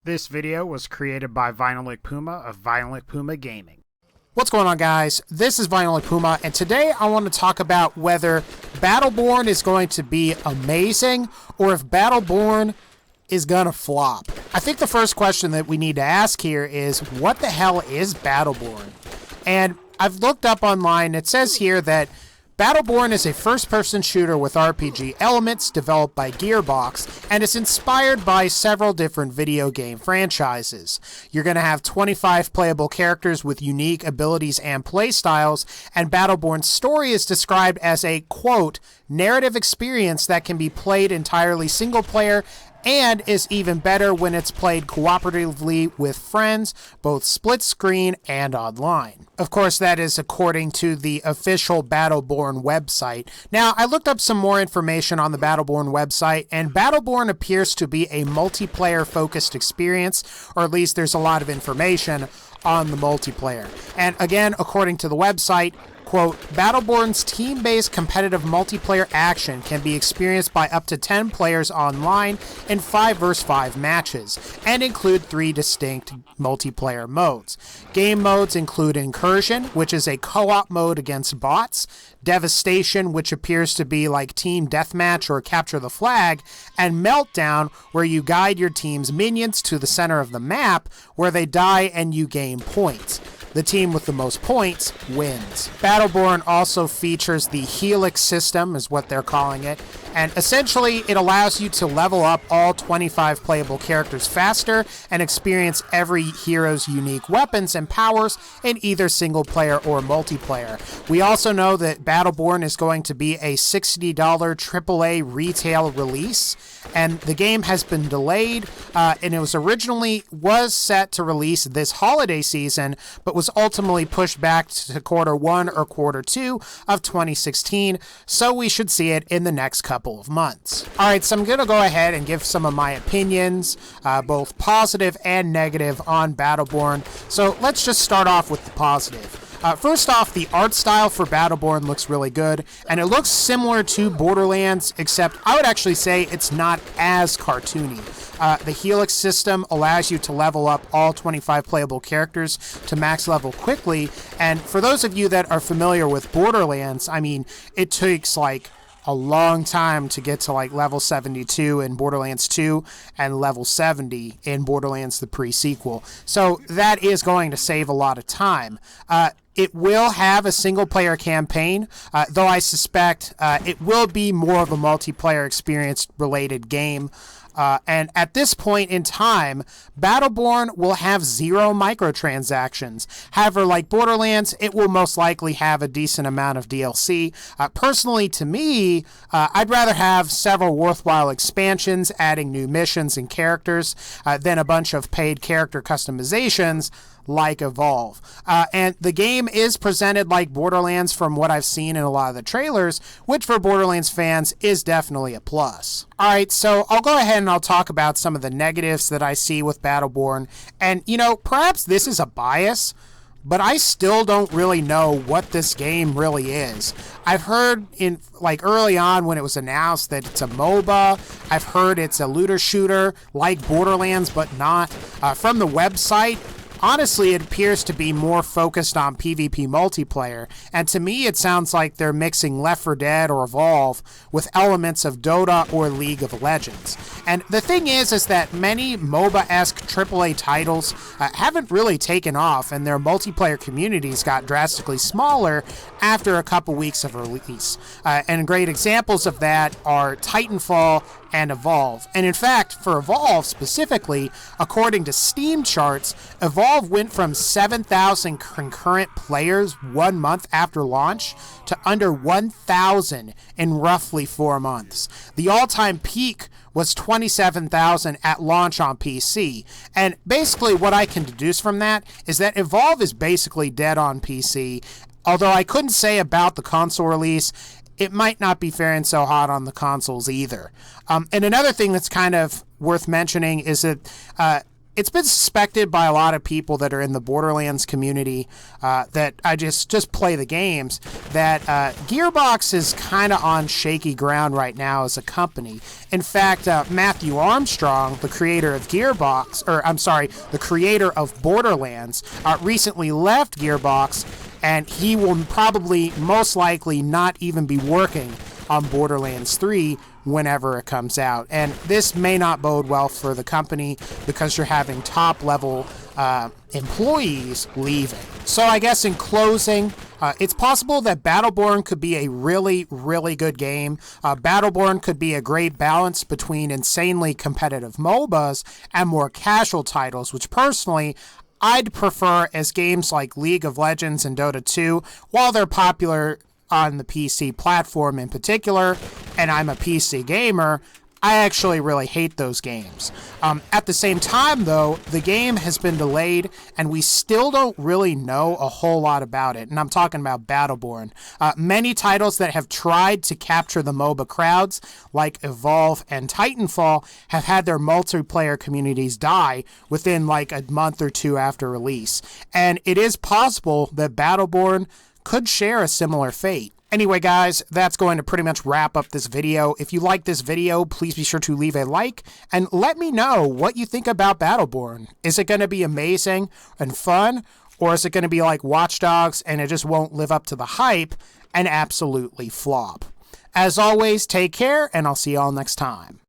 This video was created by VinylicPuma of VinylicPumaGaming. What's going on, guys? This is VinylicPuma, and today I want to talk about whether Battleborn is going to be amazing or if Battleborn is gonna flop. I think the first question that we need to ask here is, what the hell is Battleborn? And I've looked up online. It says here that Battleborn is a first-person shooter with RPG elements developed by Gearbox, and is inspired by several different video game franchises. You're going to have 25 playable characters with unique abilities and playstyles, and Battleborn's story is described as a, quote, narrative experience that can be played entirely single-player and is even better when it's played cooperatively with friends, both split screen and online. Of course, that is according to the official Battleborn website. Now, I looked up some more information on the Battleborn website, and Battleborn appears to be a multiplayer-focused experience, or at least there's a lot of information on the multiplayer. And again, according to the website, quote, Battleborn's team-based competitive multiplayer action can be experienced by up to 10 players online in 5 vs 5 matches, and include 3 distinct multiplayer modes. Game modes include Incursion, which is a co-op mode against bots, Devastation, which appears to be like Team Deathmatch or Capture the Flag, and Meltdown, where you guide your team's minions to the center of the map, where they die and you gain points. The team with the most points wins. Battleborn also features the Helix system, is what they're calling it, and essentially it allows you to level up all 25 playable characters faster and experience every hero's unique weapons and powers in either single player or multiplayer. We also know that Battleborn is going to be a $60 AAA retail release, and the game has been delayed, and it was originally set to release this holiday season, but was ultimately pushed back to Q1 or Q2 of 2016, so we should see it in the next couple of months. Alright, so I'm going to go ahead and give some of my opinions, both positive and negative, on Battleborn. So let's just start off with the positive. First off, the art style for Battleborn looks really good, and it looks similar to Borderlands, except I would actually say it's not as cartoony. The Helix system allows you to level up all 25 playable characters to max level quickly, and for those of you that are familiar with Borderlands, I mean, it takes like a long time to get to like level 72 in Borderlands 2 and level 70 in Borderlands the pre-sequel. So that is going to save a lot of time. It will have a single-player campaign, though I suspect it will be more of a multiplayer experience-related game. And at this point in time, Battleborn will have 0 microtransactions. However, like Borderlands, it will most likely have a decent amount of DLC. Personally, to me, I'd rather have several worthwhile expansions adding new missions and characters than a bunch of paid character customizations like Evolve. And the game is presented like Borderlands from what I've seen in a lot of the trailers, which for Borderlands fans is definitely a plus. Alright, so I'll go ahead and I'll talk about some of the negatives that I see with Battleborn. And, you know, perhaps this is a bias, but I still don't really know what this game really is. I've heard early on when it was announced that it's a MOBA. I've heard it's a looter shooter like Borderlands, but not. From the website, honestly, it appears to be more focused on PvP multiplayer, and to me it sounds like they're mixing Left 4 Dead or Evolve with elements of Dota or League of Legends. And the thing is that many MOBA-esque AAA titles haven't really taken off, and their multiplayer communities got drastically smaller after a couple weeks of release. And great examples of that are Titanfall and Evolve. And in fact, for Evolve specifically, according to Steam charts, Evolve went from 7,000 concurrent players 1 month after launch to under 1,000 in roughly 4 months. The all-time peak was 27,000 at launch on PC. And basically what I can deduce from that is that Evolve is basically dead on PC. Although I couldn't say about the console release, it might not be faring so hot on the consoles either. And another thing that's kind of worth mentioning is that it's been suspected by a lot of people that are in the Borderlands community that I just play the games, that Gearbox is kind of on shaky ground right now as a company. In fact, Matthew Armstrong, the creator of the creator of Borderlands, recently left Gearbox, and he will probably most likely not even be working on Borderlands 3 whenever it comes out. And this may not bode well for the company because you're having top-level employees leaving. So I guess in closing, it's possible that Battleborn could be a really, really good game. Battleborn could be a great balance between insanely competitive MOBAs and more casual titles, which personally I'd prefer as games like League of Legends and Dota 2, while they're popular on the PC platform in particular, and I'm a PC gamer, I actually really hate those games. At the same time, though, the game has been delayed, and we still don't really know a whole lot about it, and I'm talking about Battleborn. Many titles that have tried to capture the MOBA crowds, like Evolve and Titanfall, have had their multiplayer communities die within like a month or two after release, and it is possible that Battleborn could share a similar fate. Anyway, guys, that's going to pretty much wrap up this video. If you like this video, please be sure to leave a like and let me know what you think about Battleborn. Is it going to be amazing and fun, or is it going to be like Watch Dogs and it just won't live up to the hype and absolutely flop? As always, take care, and I'll see y'all next time.